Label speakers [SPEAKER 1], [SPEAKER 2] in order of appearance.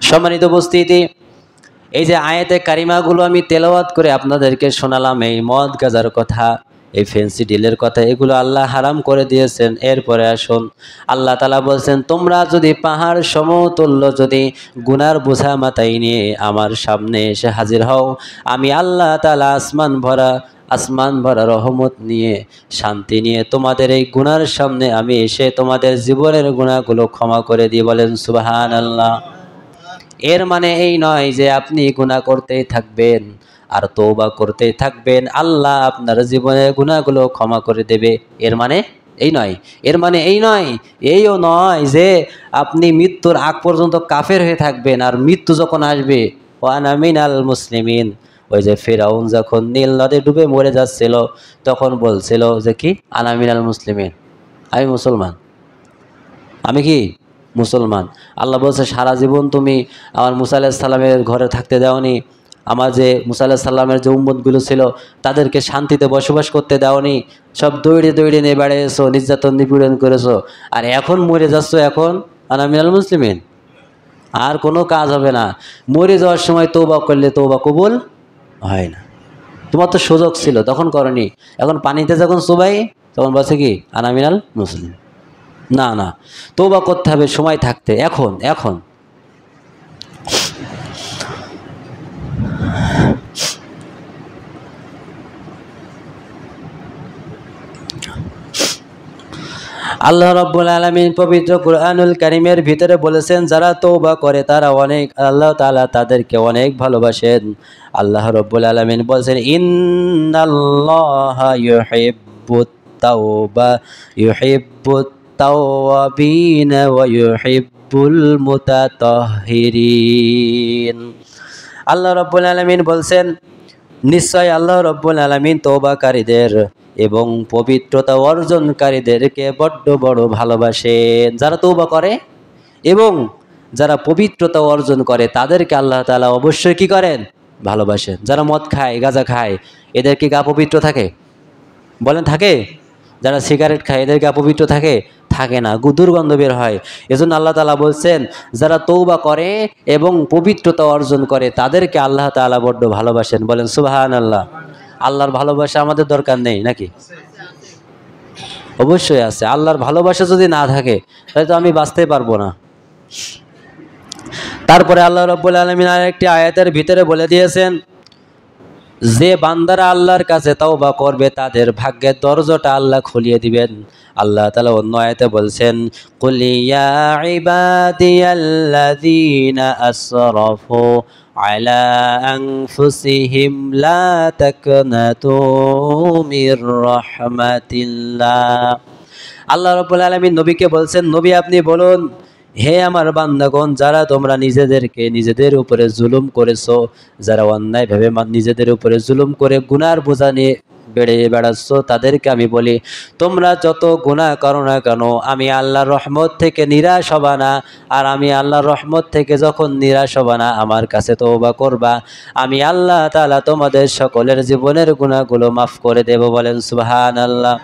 [SPEAKER 1] সম্মানিত উপস্থিতি, এই যে আয়াতে কারিমাগুলো আমি তেলাওয়াত করে আপনাদেরকে শোনালাম, এই মদ গাজার কথা, এই ফেন্সি ডিলের কথা, এগুলো আল্লাহ হারাম করে দিয়েছেন। এরপরে আসুন, আল্লাহ তাআলা বলছেন, তোমরা যদি পাহাড় সমতুল্য যদি গুনার বোঝা মাথায় নিয়ে আমার সামনে এসে হাজির হও, আমি আল্লাহ তাআলা আসমান ভরা রহমত নিয়ে, শান্তি নিয়ে তোমাদের এই গুনার সামনে আমি এসে তোমাদের জীবনের গুনাহগুলো ক্ষমা করে দিই। বলেন সুবহানাল্লাহ। এর মানে এই নয় যে আপনি গুনাহ করতেই থাকবেন আর তওবা করতেই থাকবেন, আল্লাহ আপনার জীবনের গুনাহগুলো ক্ষমা করে দেবে, এর মানে এই নয়। এর মানে এই নয়, এইও নয় যে আপনি মৃত্যুর আগ পর্যন্ত কাফের হয়ে থাকবেন, আর মৃত্যু যখন আসবে ওয়ানা মিনাল মুসলিমিন, ওই যে ফিরআউন যখন নীল নদে ডুবে মরে যাচ্ছিল তখন বলছিল যে কি, আনা মিনাল মুসলিমিন, আমি মুসলমান, আমি কি মুসলমান। আল্লাহ বলছে, সারা জীবন তুমি আমার মুসা আলাইহিস সালামের ঘরে থাকতে দাওনি, আমার যে মুসা আলাইহিস সালামের যে উম্মতগুলো ছিল তাদেরকে শান্তিতে বসবাস করতে দাওনি, সব দৌড়ে দৌড়ে নিয়ে বেড়াইছো, নির্যাতন নিপীড়ন করেছো, আর এখন মরে যাচ্ছ, এখন আনা মিনাল মুসলিমিন। আর কোনো কাজ হবে না, মরে যাওয়ার সময় তওবা করলে তওবা কবুল হয় না। তোমার তো সুযোগ ছিল, তখন করনি, এখন পানিতে যখন চুবাই তখন বলছে কি, আনা মিনাল মুসলিম। না না, তওবা করতে হবে সময় থাকতে, এখন এখন। আল্লাহ রাব্বুল আলামিন পবিত্র কুরআনুল কারীমের ভিতরে বলেছেন, যারা তওবা করে তারা অনেক, আল্লাহ তাআলা তাদেরকে অনেক ভালোবাসেন। আল্লাহ রাব্বুল আলামিন বলেছেন, ইন্নাল্লাহা ইউহিব্বুত তাওয়াবিনা ওয়া ইউহিব্বুল মুতাতাহহিরিন। আল্লাহ রাব্বুল আলামিন বলছেন, নিশ্চয় আল্লাহ রাব্বুল আলামিন তওবাকারীদের এবং পবিত্রতা অর্জনকারীদেরকে বড় ভালোবাসেন। যারা তওবা করে এবং যারা পবিত্রতা অর্জন করে তাদেরকে আল্লাহ তাআলা অবশ্যই কি করেন, ভালোবাসেন। যারা মদ খায়, গাঁজা খায়, এদের কি গা পবিত্র থাকে? বলেন থাকে? যারা সিগারেট খায় এদের গা পবিত্র থাকে? থাকে না, দুর্গন্ধ বের হয়। এজন্য আল্লাহ তাআলা বলছেন, যারা তওবা করে এবং পবিত্রতা অর্জন করে তাদেরকে আল্লাহ তাআলা বড্ড ভালোবাসেন। বলেন সুবহানাল্লাহ। আল্লাহর ভালোবাসা আমাদের দরকার নেই নাকি? অবশ্যই আছে। আল্লাহর ভালোবাসা যদি না থাকে তাহলে তো আমি বাঁচতে পারবো না। তারপরে আল্লাহ রাব্বুল আলামিন আরেকটি আয়াতের ভিতরে বলে দিয়েছেন, যে বান্দারা আল্লাহর কাছে তওবা করবে তাদের ভাগ্যের দরজাটা আল্লাহ খুলিয়ে দিবেন। আল্লাহ তাআলা অন্য আয়াতে বলছেন, কুল ইয়া ইবাদিয়াল্লাযীনা আসরাফু আলা আনফুসিহিম লা তাকনাতু মির রাহমাতিল্লাহ। আল্লাহ রাব্বুল আলামিন নবীকে বলছেন, নবী আপনি বলুন, হে আমার বান্দাগণ, যারা তোমরা নিজেদের উপরে জুলুম করেছো, যারা অন্যায়ভাবে নিজেদের উপরে জুলুম করে গুনার বোঝা নিয়ে বেড়াচ্ছ, তাদেরকে আমি বলি, তোমরা যত গুনাহ করো না কেন আমি আল্লাহর রহমত থেকে নিরাশ হবা না। আর আমি আল্লাহর রহমত থেকে যখন নিরাশ হবা না, আমার কাছে তওবা করবা, আমি আল্লাহ তাআলা তোমাদের সকলের জীবনের গুনাহগুলো মাফ করে দেব। বলেন সুবহানাল্লাহ।